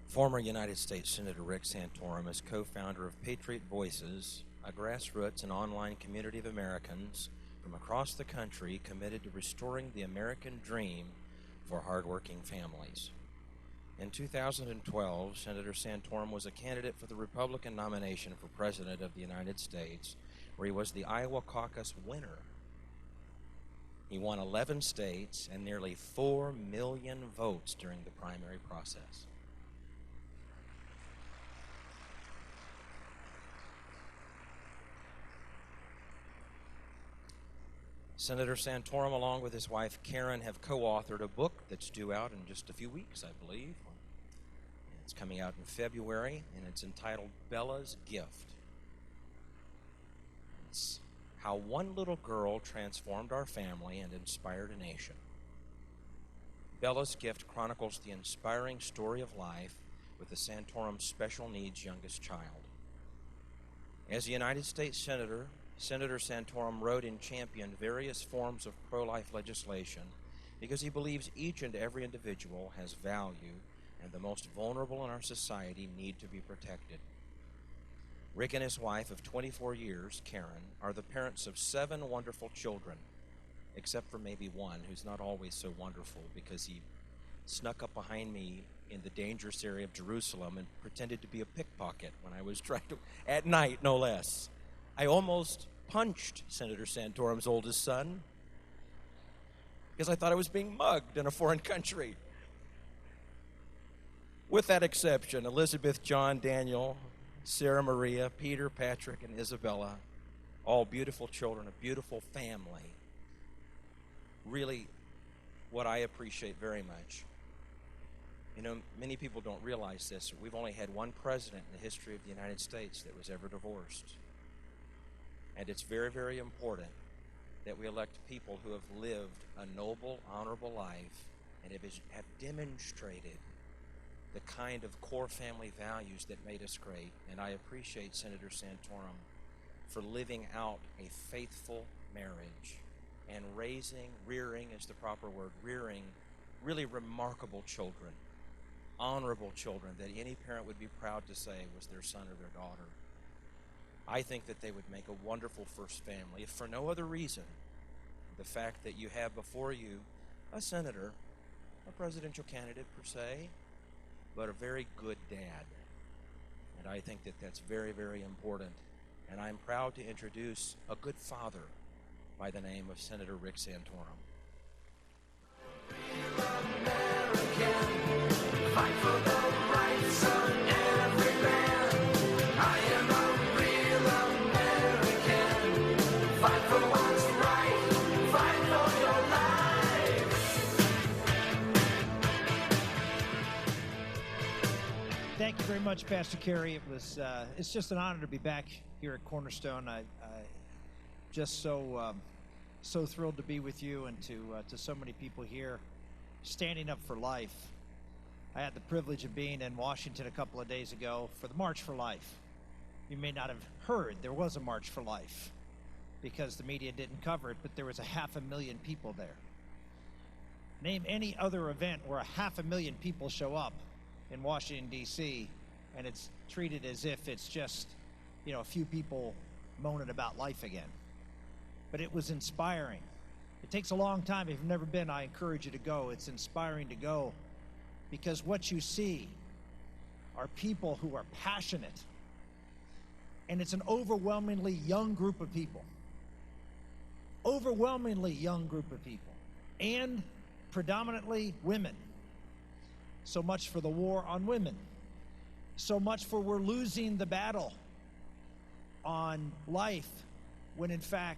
Former United States Senator Rick Santorum is co-founder of Patriot Voices, a grassroots and online community of Americans from across the country committed to restoring the American dream for hardworking families. In 2012, Senator Santorum was a candidate for the Republican nomination for President of the United States, where he was the Iowa Caucus winner. He won 11 states and nearly 4 million votes during the primary process. Senator Santorum, along with his wife Karen, have co-authored a book that's due out in just a few weeks, I believe. It's coming out in February, and it's entitled Bella's Gift. It's how one little girl transformed our family and inspired a nation. Bella's Gift chronicles the inspiring story of life with the Santorum special needs youngest child. As a United States Senator, Senator Santorum wrote and championed various forms of pro-life legislation because he believes each and every individual has value and the most vulnerable in our society need to be protected. Rick and his wife of 24 years, Karen, are the parents of 7 wonderful children, except for maybe one who's not always so wonderful because he snuck up behind me in the dangerous area of Jerusalem and pretended to be a pickpocket when I was trying to, at night no less. I almost punched Senator Santorum's oldest son because I thought I was being mugged in a foreign country. With that exception, Elizabeth, John, Daniel, Sarah Maria, Peter, Patrick, and Isabella, all beautiful children, a beautiful family. Really, what I appreciate very much. You know, many people don't realize this. We've only had one president in the history of the United States that was ever divorced. And it's very, very important that we elect people who have lived a noble, honorable life and have demonstrated the kind of core family values that made us great. And I appreciate Senator Santorum for living out a faithful marriage and rearing is the proper word, rearing really remarkable children, honorable children that any parent would be proud to say was their son or their daughter. I think that they would make a wonderful first family, if for no other reason, the fact that you have before you a senator, a presidential candidate per se, but a very good dad. And I think that that's very, very important. And I'm proud to introduce a good father by the name of Senator Rick Santorum. Fight for the rights of every man. I am a real American. Fight for what's right. Fight for your life. Thank you very much, Pastor Kerry. It's just an honor to be back here at Cornerstone. I just so thrilled to be with you and to so many people here standing up for life. I had the privilege of being in Washington a couple of days ago for the March for Life. You may not have heard there was a March for Life because the media didn't cover it, but there was 500,000 people there. Name any other event where 500,000 people show up in Washington, D.C., and it's treated as if it's just, a few people moaning about life again. But it was inspiring. It takes a long time. If you've never been, I encourage you to go. It's inspiring to go because what you see are people who are passionate, and it's an overwhelmingly young group of people. Overwhelmingly young group of people, and predominantly women. So much for the war on women. So much for we're losing the battle on life, when in fact,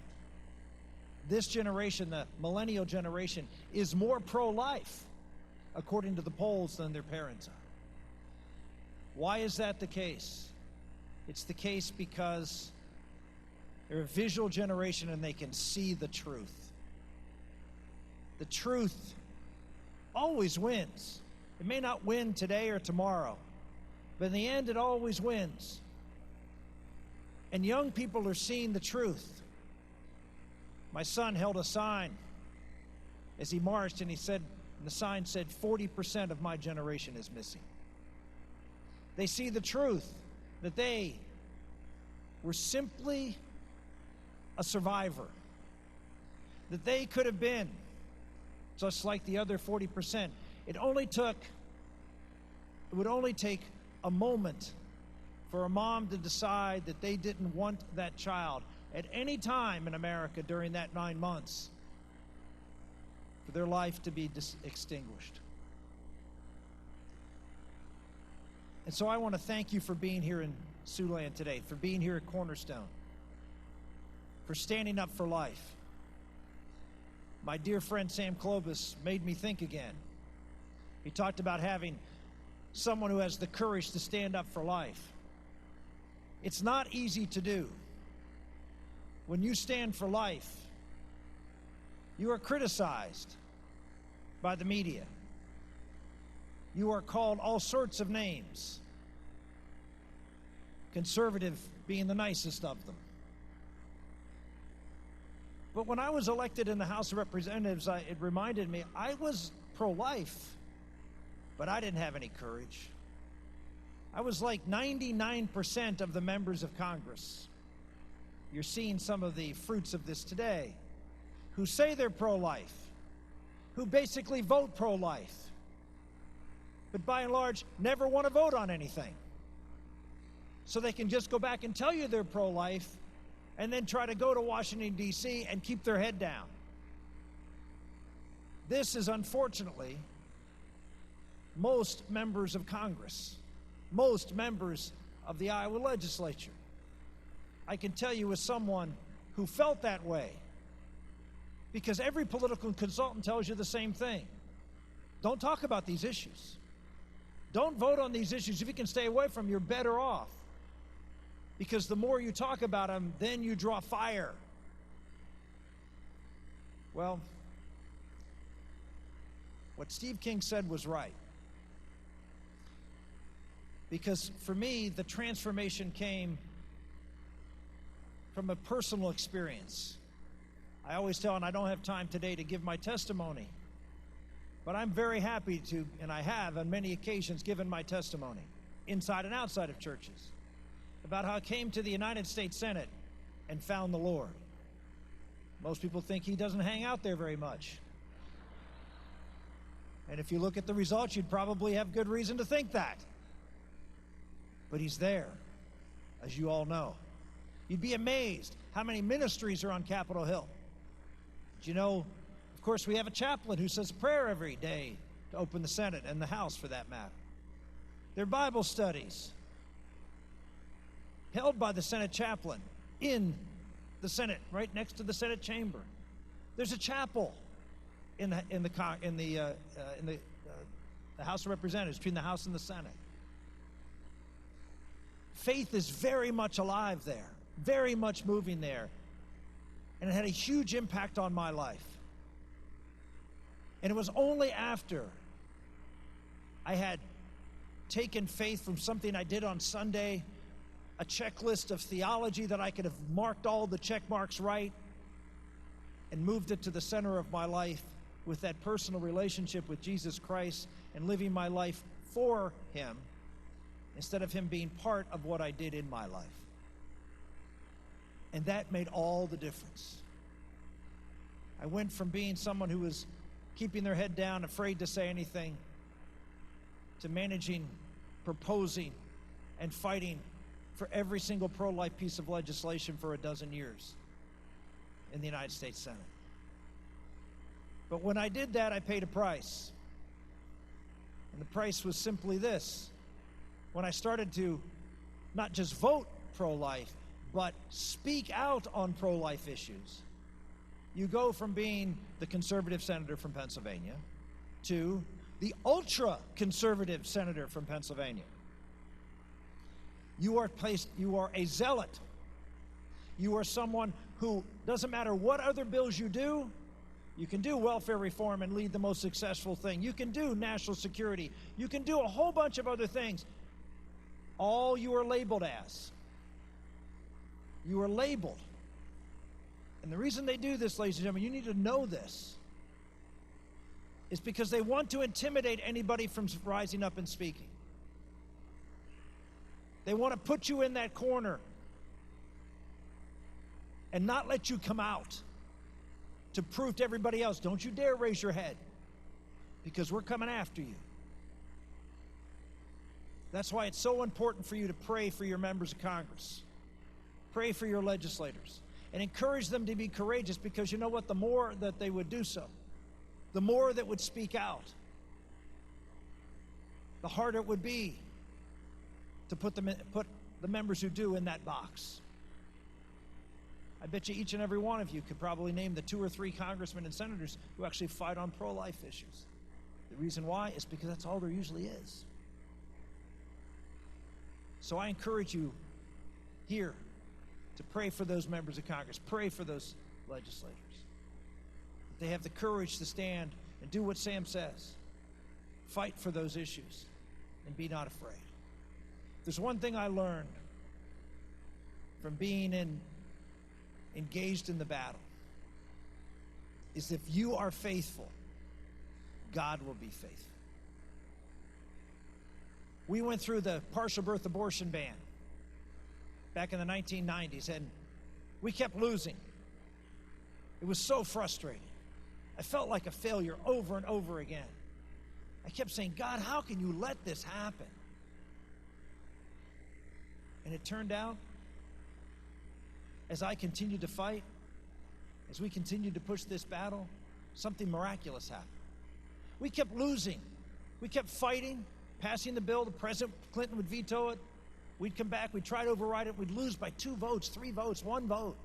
this generation, the millennial generation, is more pro-life, according to the polls, than their parents are. Why is that the case? It's the case because they're a visual generation and they can see the truth. The truth always wins. It may not win today or tomorrow, but in the end, it always wins. And young people are seeing the truth. My son held a sign as he marched, and he said, the sign said, 40% of my generation is missing. They see the truth that they were simply a survivor, that they could have been just like the other 40%. It would only take a moment for a mom to decide that they didn't want that child at any time in America during that 9 months for their life to be extinguished. And so I want to thank you for being here in Siouxland today, for being here at Cornerstone, for standing up for life. My dear friend Sam Clovis made me think again. He talked about having someone who has the courage to stand up for life. It's not easy to do. When you stand for life, you are criticized by the media. You are called all sorts of names, conservative being the nicest of them. But when I was elected in the House of Representatives, it reminded me I was pro-life, but I didn't have any courage. I was like 99% of the members of Congress. You're seeing some of the fruits of this today, who say they're pro-life, who basically vote pro-life, but by and large never want to vote on anything. So they can just go back and tell you they're pro-life and then try to go to Washington, D.C. and keep their head down. This is unfortunately most members of Congress, most members of the Iowa legislature. I can tell you as someone who felt that way, because every political consultant tells you the same thing. Don't talk about these issues. Don't vote on these issues. If you can stay away from them, you're better off. Because the more you talk about them, then you draw fire. Well, what Steve King said was right. Because for me, the transformation came from a personal experience. I always tell, and I don't have time today to give my testimony, but I'm very happy to, and I have on many occasions given my testimony, inside and outside of churches, about how I came to the United States Senate and found the Lord. Most people think he doesn't hang out there very much. And if you look at the results, you'd probably have good reason to think that. But he's there, as you all know. You'd be amazed how many ministries are on Capitol Hill. Did you know, of course, we have a chaplain who says a prayer every day to open the Senate and the House for that matter. There are Bible studies held by the Senate chaplain in the Senate, right next to the Senate chamber. There's a chapel in the House of Representatives, between the House and the Senate. Faith is very much alive there, very much moving there, and it had a huge impact on my life. And it was only after I had taken faith from something I did on Sunday, a checklist of theology that I could have marked all the check marks right, and moved it to the center of my life with that personal relationship with Jesus Christ and living my life for him instead of him being part of what I did in my life. And that made all the difference. I went from being someone who was keeping their head down, afraid to say anything, to managing, proposing, and fighting for every single pro-life piece of legislation for a dozen years in the United States Senate. But when I did that, I paid a price. And the price was simply this. When I started to not just vote pro-life, but speak out on pro-life issues, you go from being the conservative senator from Pennsylvania to the ultra-conservative senator from Pennsylvania. You are a zealot. You are someone who, doesn't matter what other bills you do, you can do welfare reform and lead the most successful thing. You can do national security. You can do a whole bunch of other things. All you are labeled as. You are labeled. And the reason they do this, ladies and gentlemen, you need to know this, is because they want to intimidate anybody from rising up and speaking. They want to put you in that corner and not let you come out to prove to everybody else, don't you dare raise your head, because we're coming after you. That's why it's so important for you to pray for your members of Congress. Pray for your legislators. And encourage them to be courageous, because you know what? The more that they would do so, the more that would speak out, the harder it would be to put the members who do in that box. I bet you each and every one of you could probably name the 2 or 3 congressmen and senators who actually fight on pro-life issues. The reason why is because that's all there usually is. So I encourage you here to pray for those members of Congress. Pray for those legislators. That they have the courage to stand and do what Sam says. Fight for those issues and be not afraid. There's one thing I learned from being engaged in the battle, is if you are faithful, God will be faithful. We went through the partial birth abortion ban back in the 1990s, and we kept losing. It was so frustrating. I felt like a failure over and over again. I kept saying, God, how can you let this happen? And it turned out, as I continued to fight, as we continued to push this battle, something miraculous happened. We kept losing. We kept fighting, passing the bill. The President Clinton would veto it. We'd come back. We'd try to override it. We'd lose by 2 votes, 3 votes, 1 vote.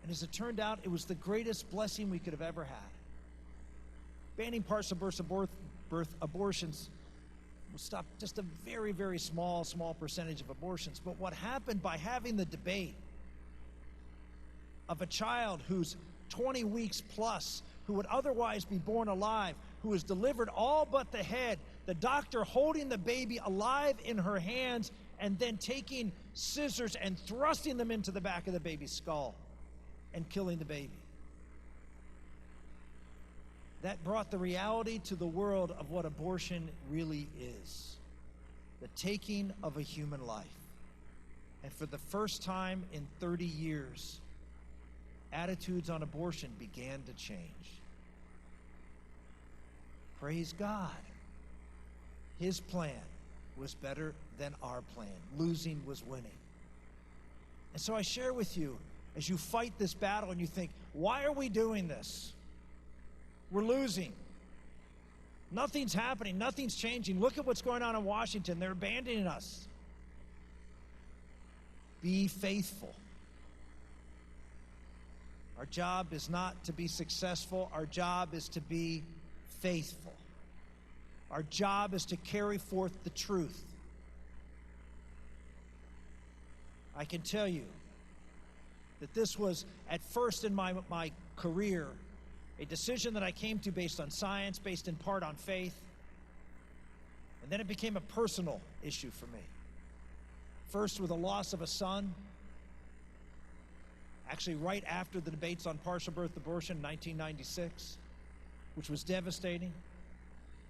And as it turned out, it was the greatest blessing we could have ever had. Banning partial birth abortions will stop just a very, very small percentage of abortions. But what happened by having the debate of a child who's 20 weeks plus, who would otherwise be born alive, who was delivered all but the head, the doctor holding the baby alive in her hands and then taking scissors and thrusting them into the back of the baby's skull and killing the baby. That brought the reality to the world of what abortion really is. The taking of a human life. And for the first time in 30 years, attitudes on abortion began to change. Praise God. His plan was better than our plan. Losing was winning. And so I share with you, as you fight this battle and you think, why are we doing this? We're losing. Nothing's happening. Nothing's changing. Look at what's going on in Washington. They're abandoning us. Be faithful. Our job is not to be successful. Our job is to be faithful. Our job is to carry forth the truth. I can tell you that this was, at first in my career, a decision that I came to based on science, based in part on faith. And then it became a personal issue for me. First with the loss of a son, actually right after the debates on partial birth abortion in 1996, which was devastating.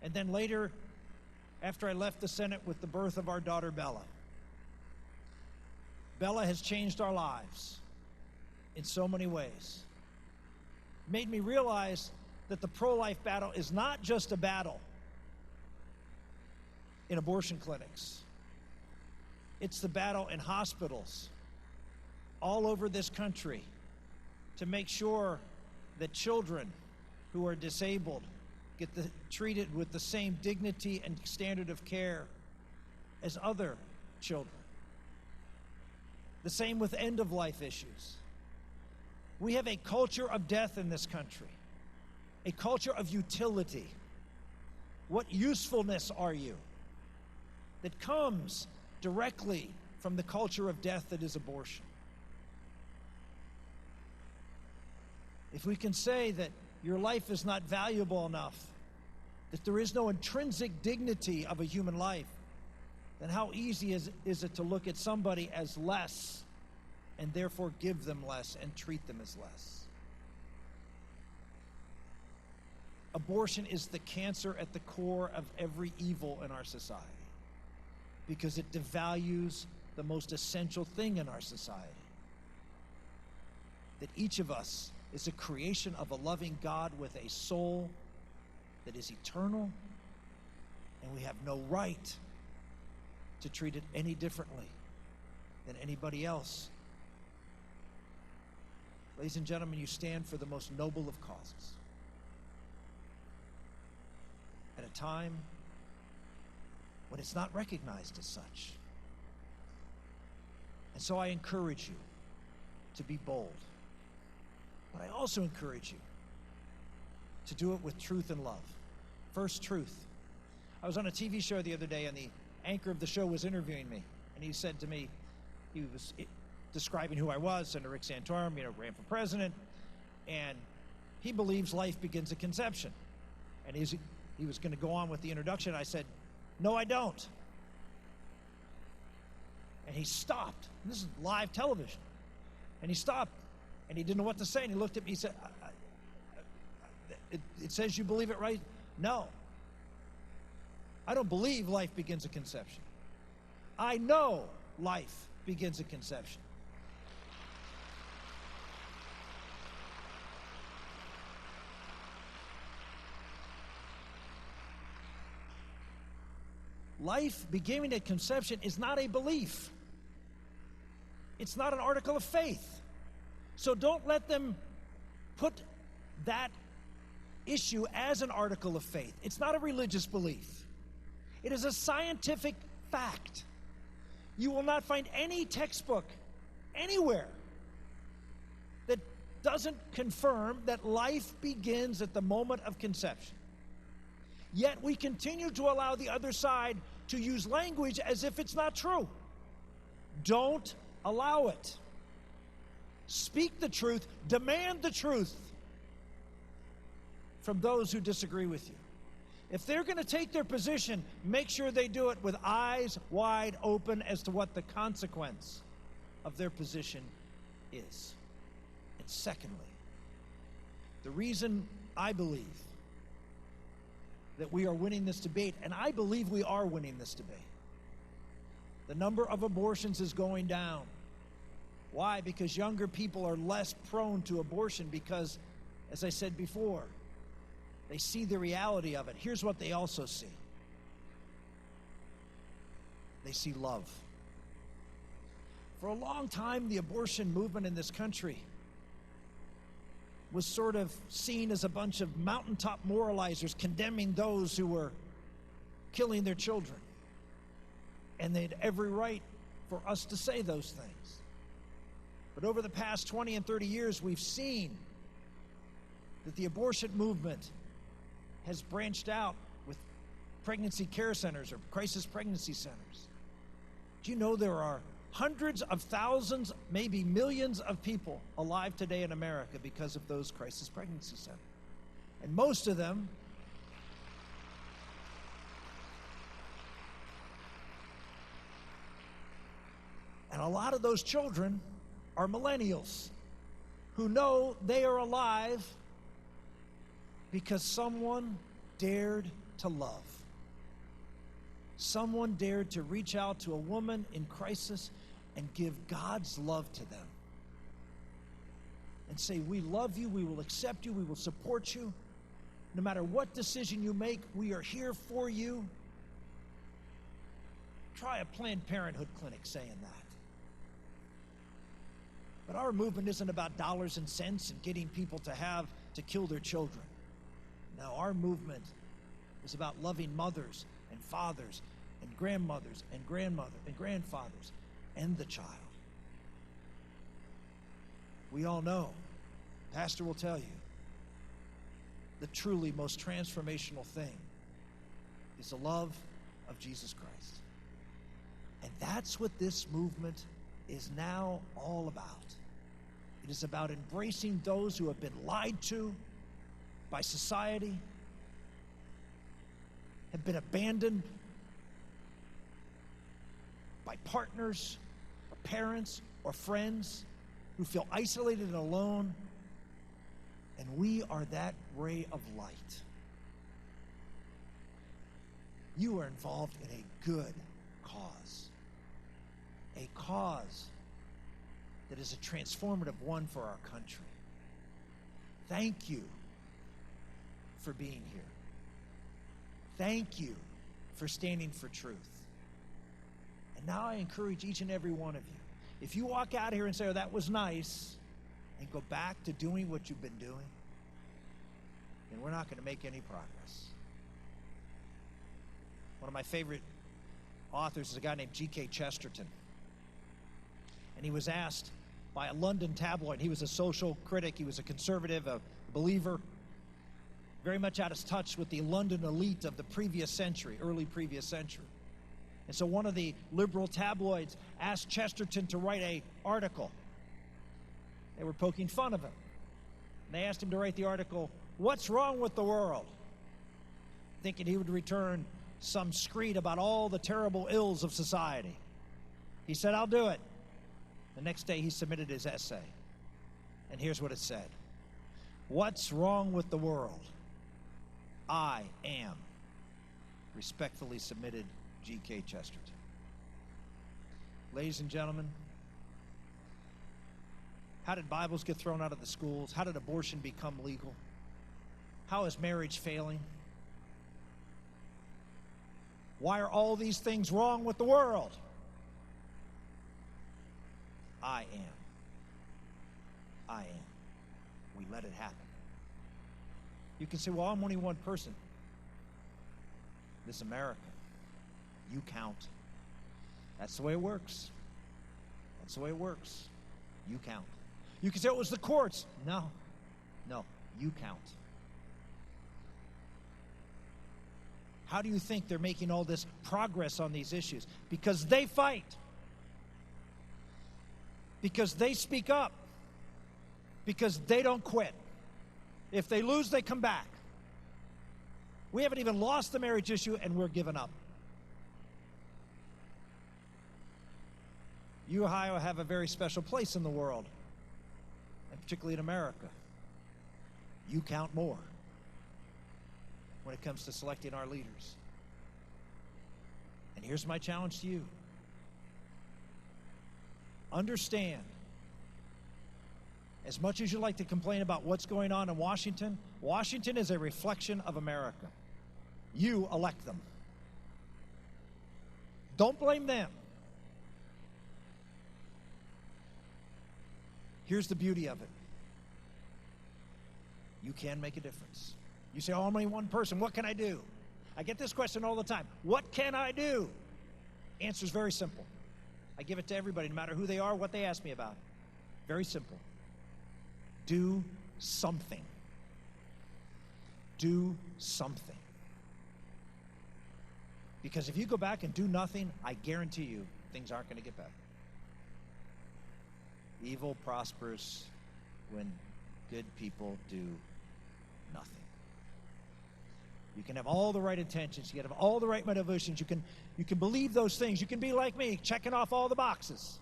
And then later, after I left the Senate, with the birth of our daughter, Bella. Bella has changed our lives in so many ways. Made me realize that the pro-life battle is not just a battle in abortion clinics. It's the battle in hospitals all over this country to make sure that children who are disabled get treated with the same dignity and standard of care as other children. The same with end-of-life issues. We have a culture of death in this country, a culture of utility. What usefulness are you? That comes directly from the culture of death that is abortion. If we can say that your life is not valuable enough, that there is no intrinsic dignity of a human life, then how easy is it to look at somebody as less and therefore give them less and treat them as less? Abortion is the cancer at the core of every evil in our society. because it devalues the most essential thing in our society. That each of us is a creation of a loving God with a soul that is eternal, and we have no right to treat it any differently than anybody else. Ladies and gentlemen, you stand for the most noble of causes. At a time when it's not recognized as such. And so I encourage you to be bold. But I also encourage you to do it with truth and love. First, truth. I was on a TV show the other day, and the anchor of the show was interviewing me. And he said to me, he was describing who I was, Senator Rick Santorum, ran for president. And he believes life begins at conception. And he was going to go on with the introduction. I said, no, I don't. And he stopped. This is live television. And he stopped. And he didn't know what to say. And he looked at me. He said, it says you believe it, right? No. I don't believe life begins at conception. I know life begins at conception. Life beginning at conception is not a belief. It's not an article of faith. So don't let them put that issue as an article of faith. It's not a religious belief. It is a scientific fact. You will not find any textbook anywhere that doesn't confirm that life begins at the moment of conception. Yet we continue to allow the other side to use language as if it's not true. Don't allow it. Speak the truth, demand the truth from those who disagree with you. If they're going to take their position, make sure they do it with eyes wide open as to what the consequence of their position is. And secondly, the reason I believe that we are winning this debate, and I believe we are winning this debate, the number of abortions is going down. Why? Because younger people are less prone to abortion because, as I said before, they see the reality of it. Here's what they also see. They see love. For a long time, the abortion movement in this country was sort of seen as a bunch of mountaintop moralizers condemning those who were killing their children. And they had every right for us to say those things. But over the past 20 and 30 years, we've seen that the abortion movement has branched out with pregnancy care centers or crisis pregnancy centers. Do you know there are hundreds of thousands, maybe millions of people alive today in America because of those crisis pregnancy centers? And most of them and a lot of those children are millennials who know they are alive because someone dared to love. Someone dared to reach out to a woman in crisis and give God's love to them. And say, we love you, we will accept you, we will support you. No matter what decision you make, we are here for you. Try a Planned Parenthood clinic saying that. But our movement isn't about dollars and cents and getting people to kill their children. No, our movement is about loving mothers and fathers and grandmothers and grandfathers and the child. We all know, Pastor will tell you, the truly most transformational thing is the love of Jesus Christ. And that's what this movement is now all about. It is about embracing those who have been lied to by society, have been abandoned by partners, or parents, or friends who feel isolated and alone. And we are that ray of light. You are involved in a good cause. A cause that is a transformative one for our country. Thank you for being here. Thank you for standing for truth. And now I encourage each and every one of you, if you walk out here and say, oh, that was nice, and go back to doing what you've been doing, then we're not going to make any progress. One of my favorite authors is a guy named G.K. Chesterton. And he was asked by a London tabloid. He was a social critic. He was a conservative, a believer, very much out of touch with the London elite of the previous century, early previous century. And so one of the liberal tabloids asked Chesterton to write an article. They were poking fun of him. And they asked him to write the article, "What's wrong with the world?" Thinking he would return some screed about all the terrible ills of society. He said, "I'll do it." The next day he submitted his essay. And here's what it said. "What's wrong with the world? I am." Respectfully submitted, G.K. Chesterton. Ladies and gentlemen, how did Bibles get thrown out of the schools? How did abortion become legal? How is marriage failing? Why are all these things wrong with the world? I am. I am. We let it happen. You can say, well, I'm only one person. This America, you count. That's the way it works. That's the way it works. You count. You can say it was the courts. No, you count. How do you think they're making all this progress on these issues? Because they fight. Because they speak up. Because they don't quit. If they lose, they come back. We haven't even lost the marriage issue, and we're giving up. You, Ohio, have a very special place in the world, and particularly in America. You count more when it comes to selecting our leaders. And here's my challenge to you. Understand, as much as you like to complain about what's going on in Washington, Washington is a reflection of America. You elect them. Don't blame them. Here's the beauty of it. You can make a difference. You say, oh, I'm only one person. What can I do? I get this question all the time. What can I do? Answer's very simple. I give it to everybody, no matter who they are, what they ask me about. Very simple. Do something. Do something. Because if you go back and do nothing, I guarantee you things aren't going to get better. Evil prospers when good people do nothing. You can have all the right intentions. You can have all the right motivations. You can believe those things. You can be like me, checking off all the boxes.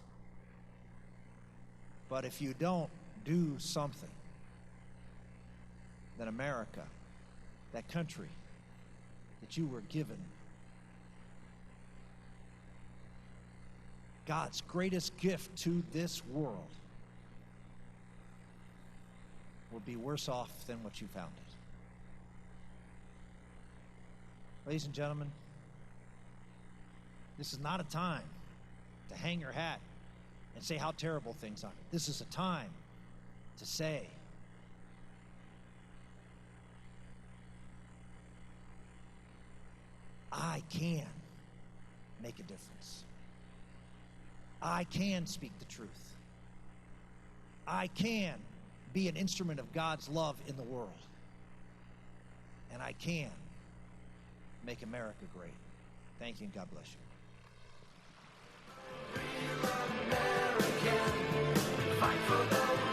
But if you don't do something, then America, that country that you were given, God's greatest gift to this world, will be worse off than what you found it. Ladies and gentlemen, this is not a time to hang your hat and say how terrible things are. This is a time to say, I can make a difference. I can speak the truth. I can be an instrument of God's love in the world. And I can make America great. Thank you, and God bless you. Real American, fight for the